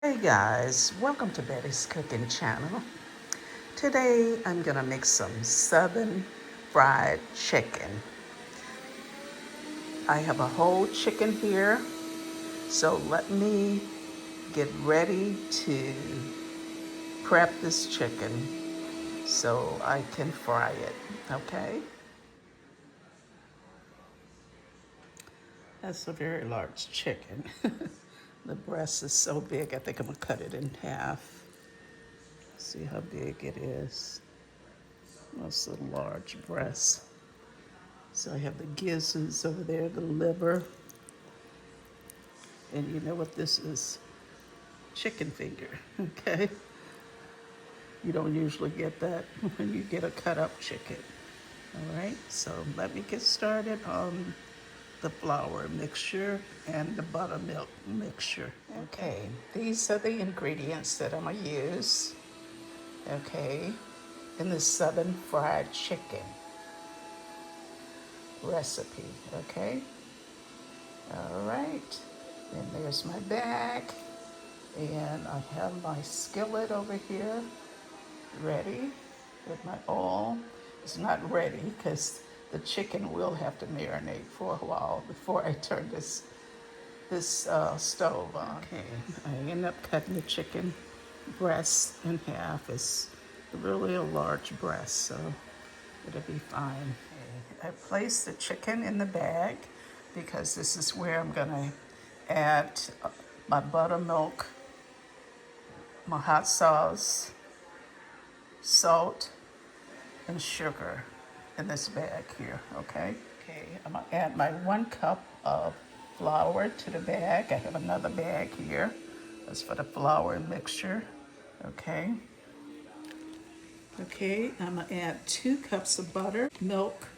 Hey guys, welcome to Betty's Cooking Channel. Today I'm gonna make some southern fried chicken. I have a whole chicken here, so let me get ready to prep this chicken so I can fry it, okay? That's a very large chicken. The breast is so big, I think I'm gonna cut it in half. See how big it is. That's a large breast. So I have the gizzards over there, the liver, and you know what this is? Chicken finger, okay? You don't usually get that when you get a cut up chicken. All right, so let me get started on the flour mixture and the buttermilk mixture. Okay, these are the ingredients that I'm gonna use, okay, in the southern fried chicken recipe, okay? All right, and there's my bag, and I have my skillet over here ready with my oil. It's not ready because the chicken will have to marinate for a while before I turn this stove on. Okay, I end up cutting the chicken breast in half. It's really a large breast, so it'll be fine. Okay. I placed the chicken in the bag because this is where I'm gonna add my buttermilk, my hot sauce, salt, and sugar in this bag here, okay? Okay, I'm gonna add my 1 cup of flour to the bag. I have another bag here. That's for the flour mixture, okay? Okay, I'm gonna add 2 cups of butter, milk,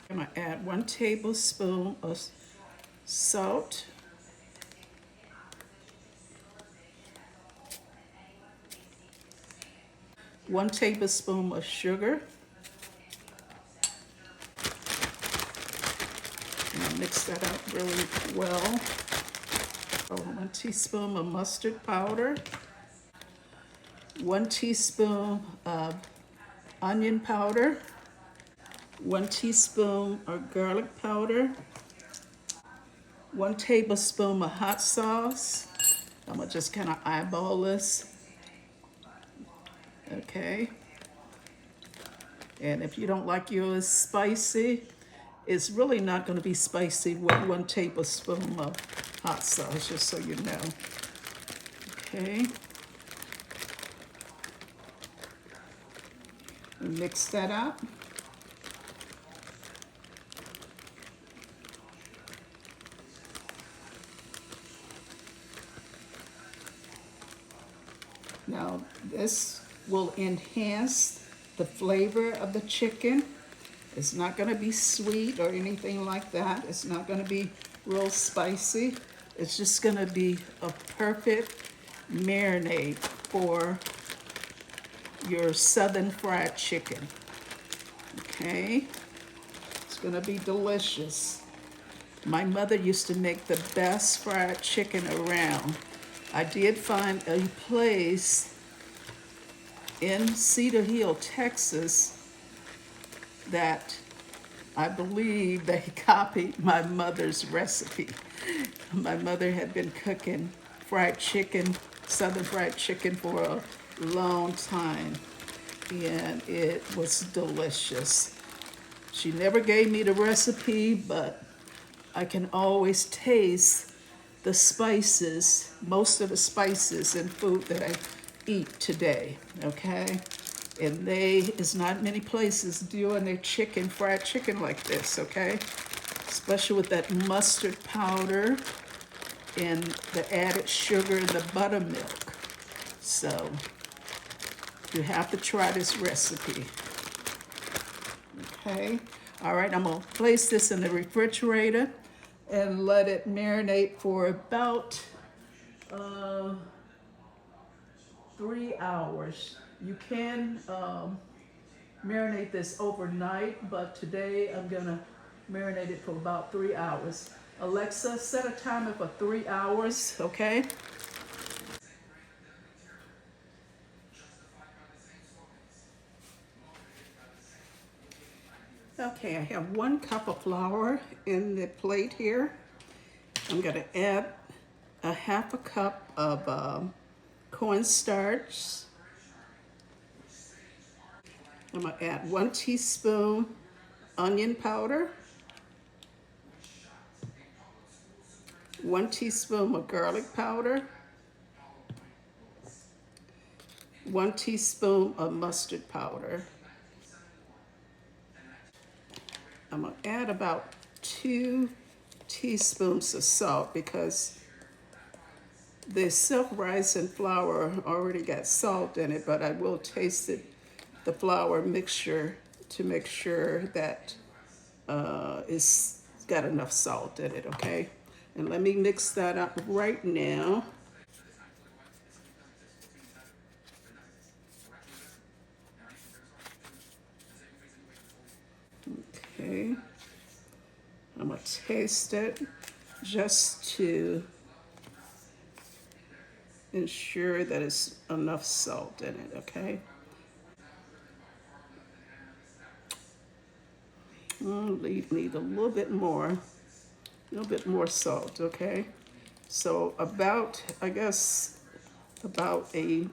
I'm gonna add 1 tablespoon of salt, 1 tablespoon of sugar. And I'll mix that up really well. 1 teaspoon of mustard powder, 1 teaspoon of onion powder, 1 teaspoon of garlic powder, 1 tablespoon of hot sauce. I'm gonna just kind of eyeball this. Okay. And if you don't like yours spicy, it's really not going to be spicy with 1 tablespoon of hot sauce, just so you know. Okay. Mix that up. Now, this will enhance the flavor of the chicken. It's not going to be sweet or anything like that. It's not going to be real spicy. It's just going to be a perfect marinade for your southern fried chicken. Okay? It's going to be delicious. My mother used to make the best fried chicken around. I did find a place in Cedar Hill, Texas, that I believe they copied my mother's recipe. My mother had been cooking fried chicken, southern fried chicken, for a long time, and it was delicious. She never gave me the recipe, but I can always taste the spices, most of the spices in food that I eat today, okay? And there's not many places doing their chicken, fried chicken like this, okay? Especially with that mustard powder and the added sugar and the buttermilk. So you have to try this recipe. Okay, all right, I'm gonna place this in the refrigerator and let it marinate for about 3 hours. You can marinate this overnight, but today I'm gonna marinate it for about 3 hours. Alexa, set a timer for 3 hours, okay? Okay, I have 1 cup of flour in the plate here. I'm gonna add a half a cup of cornstarch. I'm gonna add 1 teaspoon onion powder, 1 teaspoon of garlic powder, 1 teaspoon of mustard powder. I'm gonna add about 2 teaspoons of salt because the self-rising flour already got salt in it, but I will taste the flour mixture to make sure that it's got enough salt in it, okay? And let me mix that up right now. Okay, I'm gonna taste it just to ensure that it's enough salt in it, okay? Need a little bit more salt, okay? So about, I guess, about a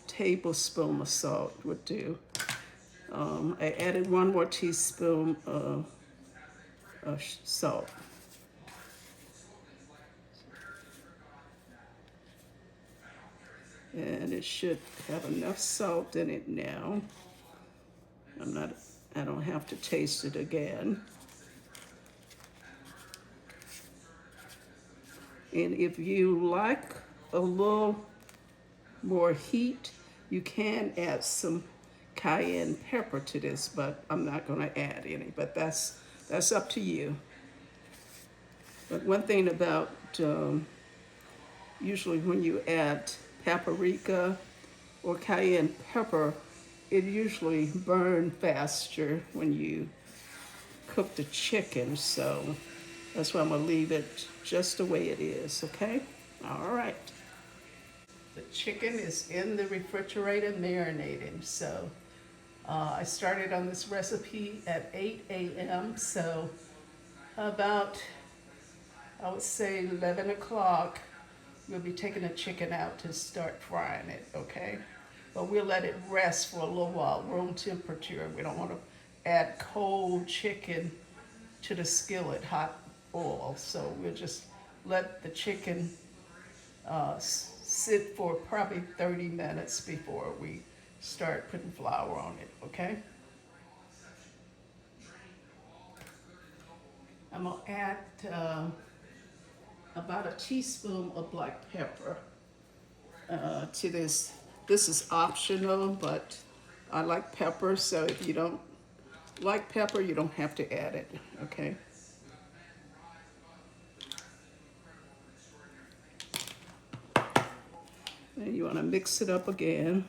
tablespoon of salt would do. I added 1 more teaspoon of salt. And it should have enough salt in it now. I don't have to taste it again. And if you like a little more heat, you can add some cayenne pepper to this, but I'm not gonna add any, but that's up to you. But one thing about, usually when you add paprika or cayenne pepper, it usually burns faster when you cook the chicken, so that's why I'm gonna leave it just the way it is, okay? All right. The chicken is in the refrigerator marinating, so I started on this recipe at 8 a.m., so about, I would say 11 o'clock, we'll be taking the chicken out to start frying it, okay? But we'll let it rest for a little while, room temperature. We don't want to add cold chicken to the skillet, hot oil. So we'll just let the chicken sit for probably 30 minutes before we start putting flour on it, okay? I'm gonna add about a teaspoon of black pepper to this. This is optional, but I like pepper, so if you don't like pepper, you don't have to add it, okay? And you want to mix it up again.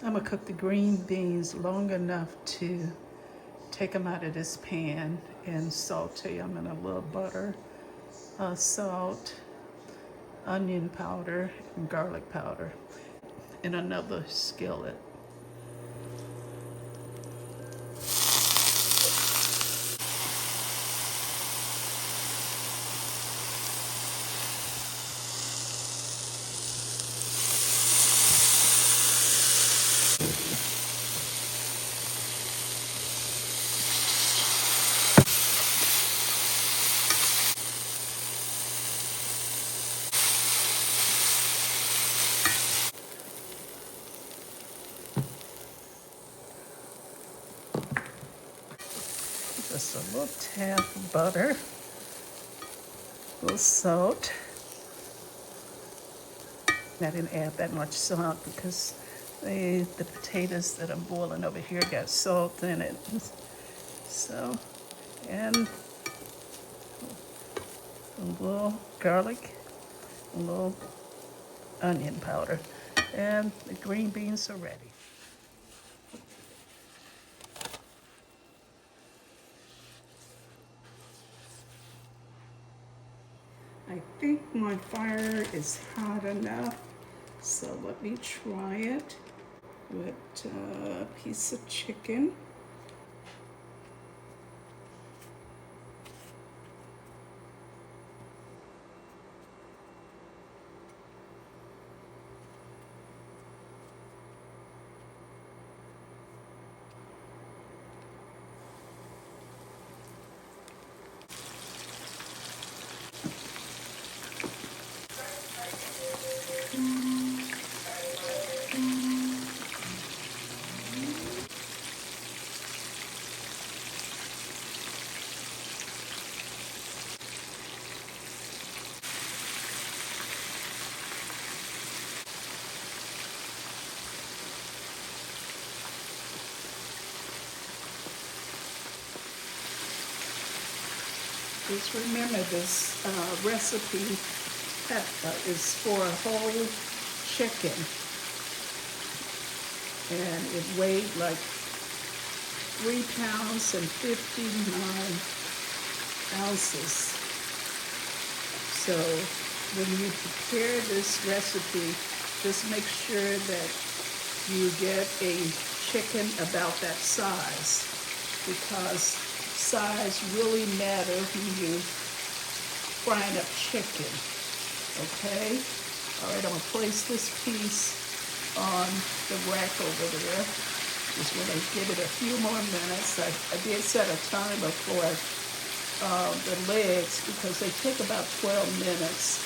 I'm gonna cook the green beans long enough to take them out of this pan and saute them in a little butter, salt, onion powder, and garlic powder in another skillet. Just a little tad of butter, a little salt. I didn't add that much salt because the potatoes that I'm boiling over here got salt in it. So, and a little garlic, a little onion powder, and the green beans are ready. I think my fire is hot enough, so let me try it with a piece of chicken. Just remember this recipe is for a whole chicken, and it weighed like 3 pounds and 59 ounces. So when you prepare this recipe, just make sure that you get a chicken about that size, because size really matter when you frying up chicken. Okay? All right, I'm gonna place this piece on the rack over there. Just gonna give it a few more minutes. I did set a timer for the legs because they take about 12 minutes.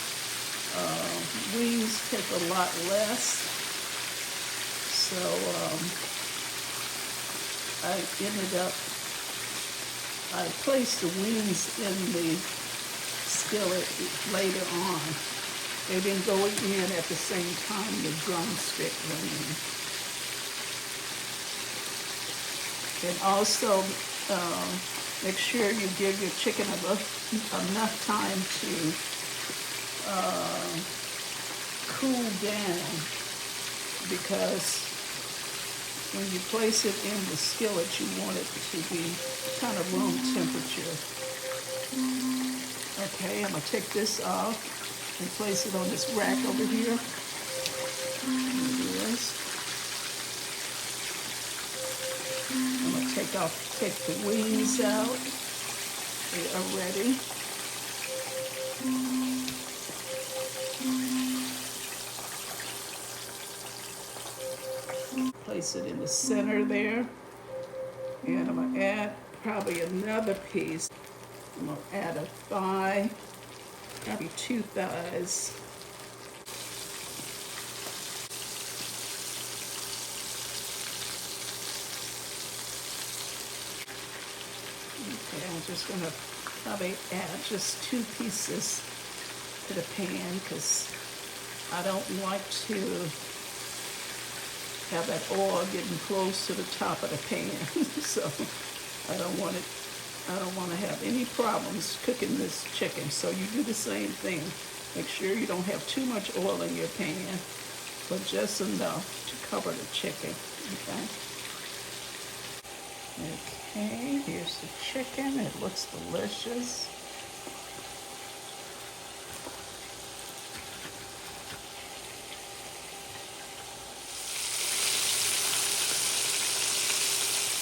Wings take a lot less. So I placed the wings in the skillet later on. They didn't go in at the same time the drumstick went in. And also make sure you give your chicken enough time to cool down, because when you place it in the skillet, you want it to be kind of room temperature. Okay, I'm gonna take this off and place it on this rack over here. There it is. I'm gonna take the wings out. They are ready. Place it in the center there, and I'm gonna add probably another piece. I'm gonna add a thigh, maybe 2 thighs. Okay, I'm just gonna probably add just 2 pieces to the pan, because I don't like to have that oil getting close to the top of the pan. So I don't want to have any problems cooking this chicken. So you do the same thing. Make sure you don't have too much oil in your pan, but just enough to cover the chicken. Okay. Okay, here's the chicken. It looks delicious.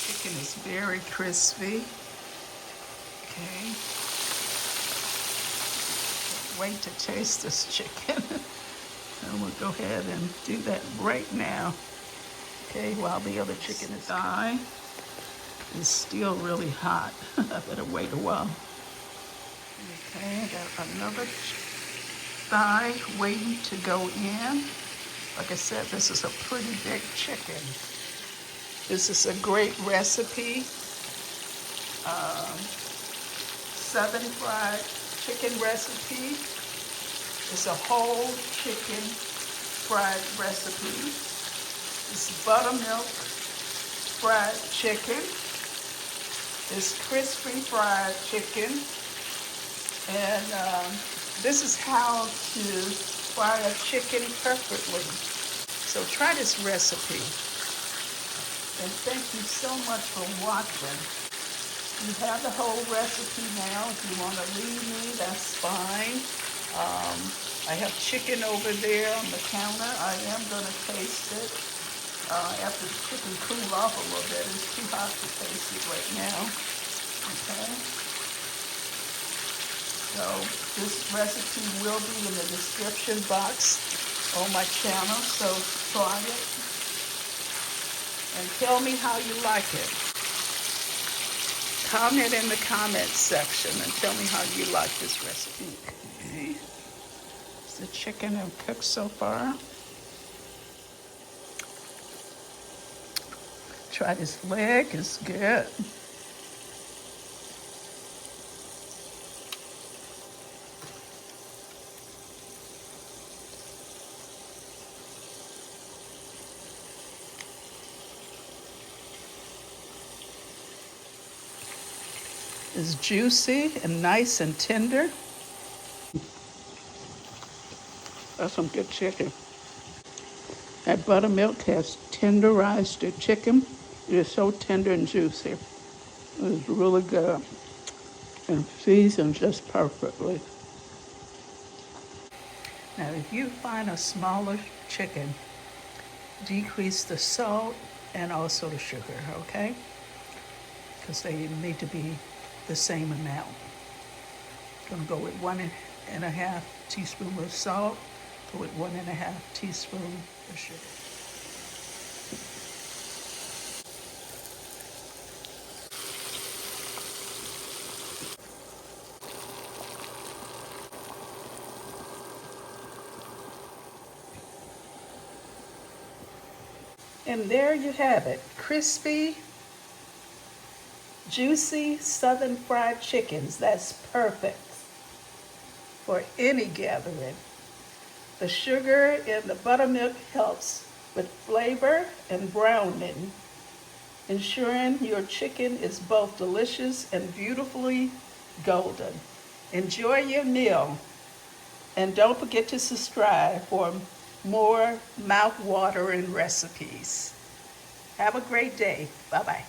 Chicken is very crispy. Okay. Can't wait to taste this chicken. I'm gonna go ahead and do that right now. Okay, while the other chicken is dying. It's still really hot. I better wait a while. Okay, I got another thigh waiting to go in. Like I said, this is a pretty big chicken. This is a great recipe. Southern fried chicken recipe. It's a whole chicken fried recipe. It's buttermilk fried chicken. It's crispy fried chicken. And this is how to fry a chicken perfectly. So try this recipe. And thank you so much for watching. You have the whole recipe now. If you want to leave me, that's fine. I have chicken over there on the counter. I am going to taste it after the chicken cool off a little bit. It's too hot to taste it right now. Okay. So this recipe will be in the description box on my channel. So try it and tell me how you like it. Comment in the comments section and tell me how you like this recipe. Okay. Is the chicken cooked so far? Try this leg, it's good. It's juicy and nice and tender. That's some good chicken. That buttermilk has tenderized the chicken. It is so tender and juicy. It's really good and seasoned just perfectly. Now, if you find a smaller chicken, decrease the salt and also the sugar, okay? Because they need to be the same amount. I'm gonna go with 1.5 teaspoons of salt, go with 1.5 teaspoons of sugar. And there you have it, crispy, juicy Southern fried chickens. That's perfect for any gathering. The sugar in the buttermilk helps with flavor and browning, ensuring your chicken is both delicious and beautifully golden. Enjoy your meal, and don't forget to subscribe for more mouth-watering recipes. Have a great day. Bye-bye.